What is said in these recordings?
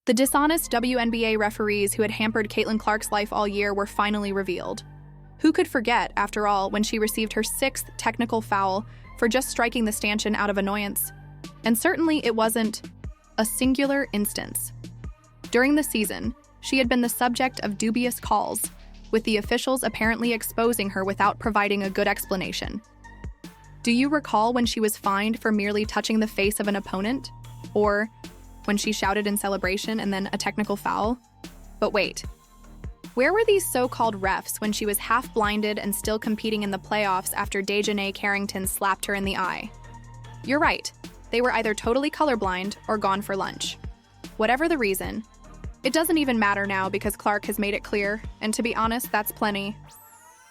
The dishonest WNBA referees who had hampered Caitlin Clark's life all year were finally revealed. Who could forget, after all, when she received her 6th technical foul for just striking the stanchion out of annoyance? And certainly it wasn't a singular instance. During the season, she had been the subject of dubious calls, with the officials apparently exposing her without providing a good explanation. Do you recall when she was fined for merely touching the face of an opponent? Or when she shouted in celebration and then a technical foul? But wait, where were these so-called refs when she was half-blinded and still competing in the playoffs after Dejanay Carrington slapped her in the eye? You're right, they were either totally colorblind or gone for lunch. Whatever the reason, it doesn't even matter now because Clark has made it clear, and to be honest, that's plenty.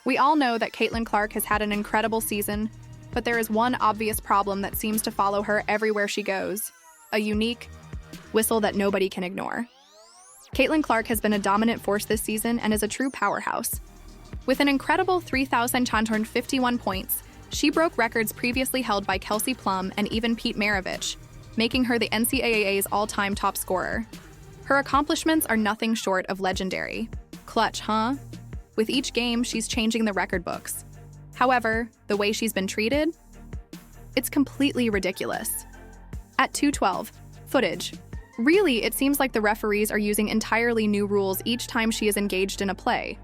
We all know that Caitlin Clark has had an incredible season, but there is one obvious problem that seems to follow her everywhere she goes: a unique whistle that nobody can ignore. Caitlin Clark has been a dominant force this season and is a true powerhouse. With an incredible 3,251 points, she broke records previously held by Kelsey Plum and even Pete Maravich, making her the NCAA's all-time top scorer. Her accomplishments are nothing short of legendary. Clutch, huh? With each game, she's changing the record books. However, the way she's been treated? It's completely ridiculous. At 212, footage. Really, it seems like the referees are using entirely new rules each time she is engaged in a play.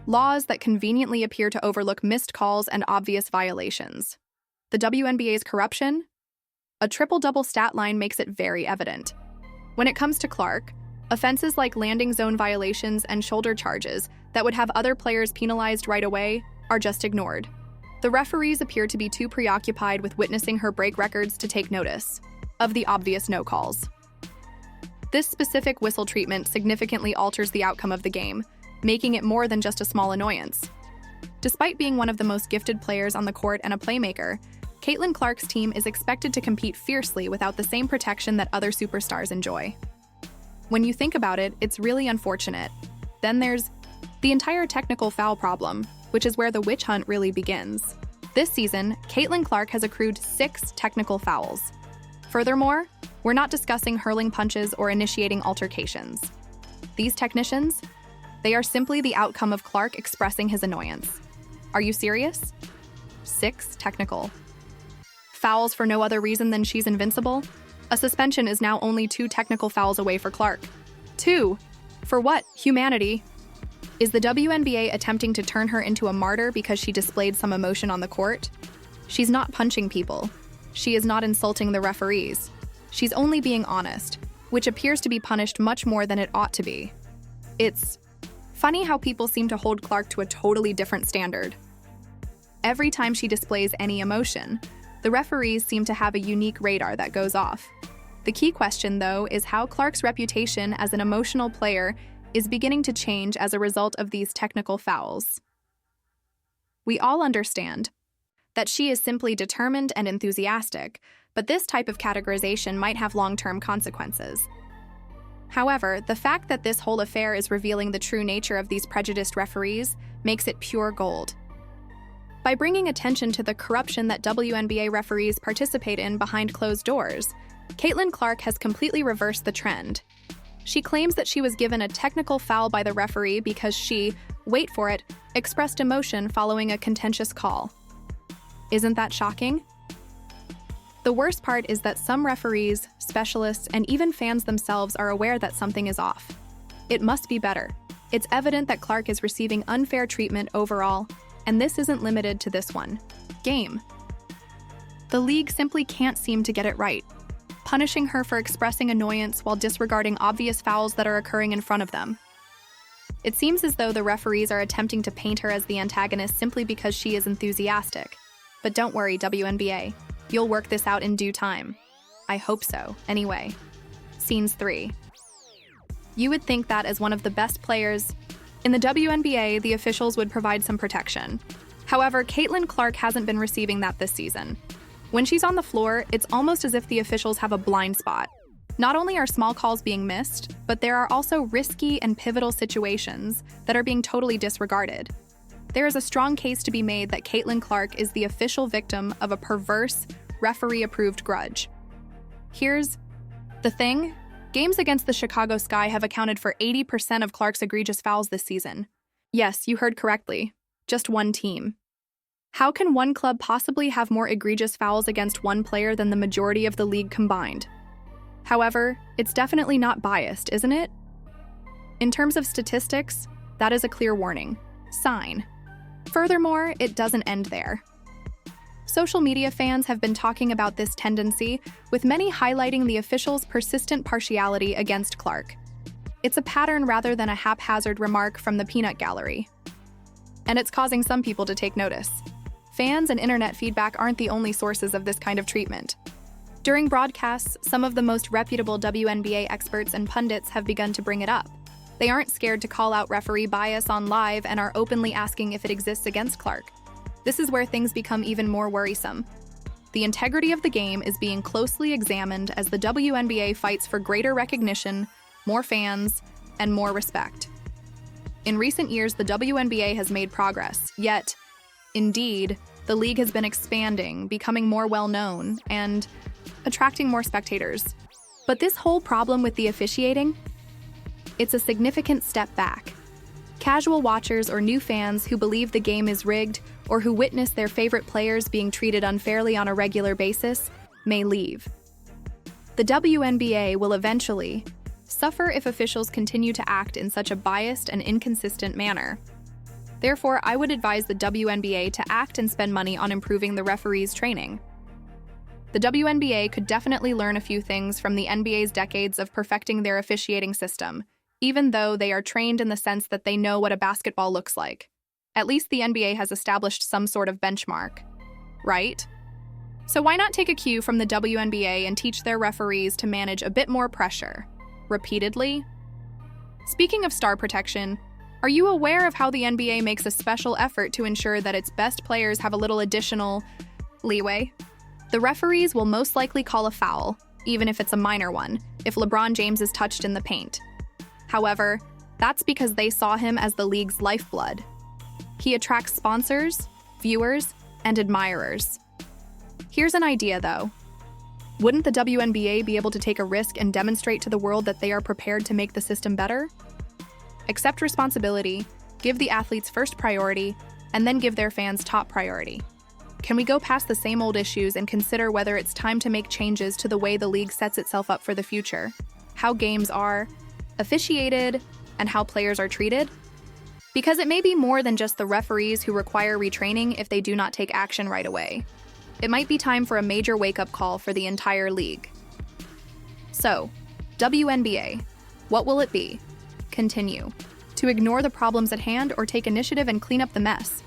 Laws that conveniently appear to overlook missed calls and obvious violations. The WNBA's corruption? A triple-double stat line makes it very evident. When it comes to Clark, offenses like landing zone violations and shoulder charges that would have other players penalized right away are just ignored. The referees appear to be too preoccupied with witnessing her break records to take notice of the obvious no calls. This specific whistle treatment significantly alters the outcome of the game, making it more than just a small annoyance. Despite being one of the most gifted players on the court and a playmaker, Caitlin Clark's team is expected to compete fiercely without the same protection that other superstars enjoy. When you think about it, it's really unfortunate. Then there's the entire technical foul problem, which is where the witch hunt really begins. This season, Caitlin Clark has accrued 6 technical fouls. Furthermore, we're not discussing hurling punches or initiating altercations. These technicians, they are simply the outcome of Clark expressing his annoyance. Are you serious? 6 technical fouls for no other reason than she's invincible? A suspension is now only 2 technical fouls away for Clark. 2. For what? Humanity? Is the WNBA attempting to turn her into a martyr because she displayed some emotion on the court? She's not punching people. She is not insulting the referees. She's only being honest, which appears to be punished much more than it ought to be. It's funny how people seem to hold Clark to a totally different standard. Every time she displays any emotion, the referees seem to have a unique radar that goes off. The key question, though, is how Clark's reputation as an emotional player is beginning to change as a result of these technical fouls. We all understand that she is simply determined and enthusiastic, but this type of categorization might have long-term consequences. However, the fact that this whole affair is revealing the true nature of these prejudiced referees makes it pure gold. By bringing attention to the corruption that WNBA referees participate in behind closed doors, Caitlin Clark has completely reversed the trend. She claims that she was given a technical foul by the referee because she, wait for it, expressed emotion following a contentious call. Isn't that shocking? The worst part is that some referees, specialists, and even fans themselves are aware that something is off. It must be better. It's evident that Clark is receiving unfair treatment overall, and this isn't limited to this one game. The league simply can't seem to get it right, punishing her for expressing annoyance while disregarding obvious fouls that are occurring in front of them. It seems as though the referees are attempting to paint her as the antagonist simply because she is enthusiastic. But don't worry, WNBA. You'll work this out in due time. I hope so, anyway. Scenes 3. You would think that as one of the best players in the WNBA, the officials would provide some protection. However, Caitlin Clark hasn't been receiving that this season. When she's on the floor, it's almost as if the officials have a blind spot. Not only are small calls being missed, but there are also risky and pivotal situations that are being totally disregarded. There is a strong case to be made that Caitlin Clark is the official victim of a perverse, referee-approved grudge. Here's the thing. Games against the Chicago Sky have accounted for 80% of Clark's egregious fouls this season. Yes, you heard correctly. Just one team. How can one club possibly have more egregious fouls against one player than the majority of the league combined? However, it's definitely not biased, isn't it? In terms of statistics, that is a clear warning sign. Furthermore, it doesn't end there. Social media fans have been talking about this tendency, with many highlighting the officials' persistent partiality against Clark. It's a pattern rather than a haphazard remark from the peanut gallery. And it's causing some people to take notice. Fans and internet feedback aren't the only sources of this kind of treatment. During broadcasts, some of the most reputable WNBA experts and pundits have begun to bring it up. They aren't scared to call out referee bias on live and are openly asking if it exists against Clark. This is where things become even more worrisome. The integrity of the game is being closely examined as the WNBA fights for greater recognition, more fans, and more respect. In recent years, the WNBA has made progress, yet, indeed, the league has been expanding, becoming more well-known, and attracting more spectators. But this whole problem with the officiating? It's a significant step back. Casual watchers or new fans who believe the game is rigged or who witness their favorite players being treated unfairly on a regular basis may leave. The WNBA will eventually suffer if officials continue to act in such a biased and inconsistent manner. Therefore, I would advise the WNBA to act and spend money on improving the referees' training. The WNBA could definitely learn a few things from the NBA's decades of perfecting their officiating system, even though they are trained in the sense that they know what a basketball looks like. At least the NBA has established some sort of benchmark, right? So why not take a cue from the WNBA and teach their referees to manage a bit more pressure, repeatedly? Speaking of star protection, are you aware of how the NBA makes a special effort to ensure that its best players have a little additional leeway? The referees will most likely call a foul, even if it's a minor one, if LeBron James is touched in the paint. However, that's because they saw him as the league's lifeblood. He attracts sponsors, viewers, and admirers. Here's an idea, though. Wouldn't the WNBA be able to take a risk and demonstrate to the world that they are prepared to make the system better? Accept responsibility, give the athletes first priority, and then give their fans top priority. Can we go past the same old issues and consider whether it's time to make changes to the way the league sets itself up for the future? How games are officiated, and how players are treated? Because it may be more than just the referees who require retraining if they do not take action right away. It might be time for a major wake-up call for the entire league. So, WNBA, what will it be? Continue to ignore the problems at hand or take initiative and clean up the mess?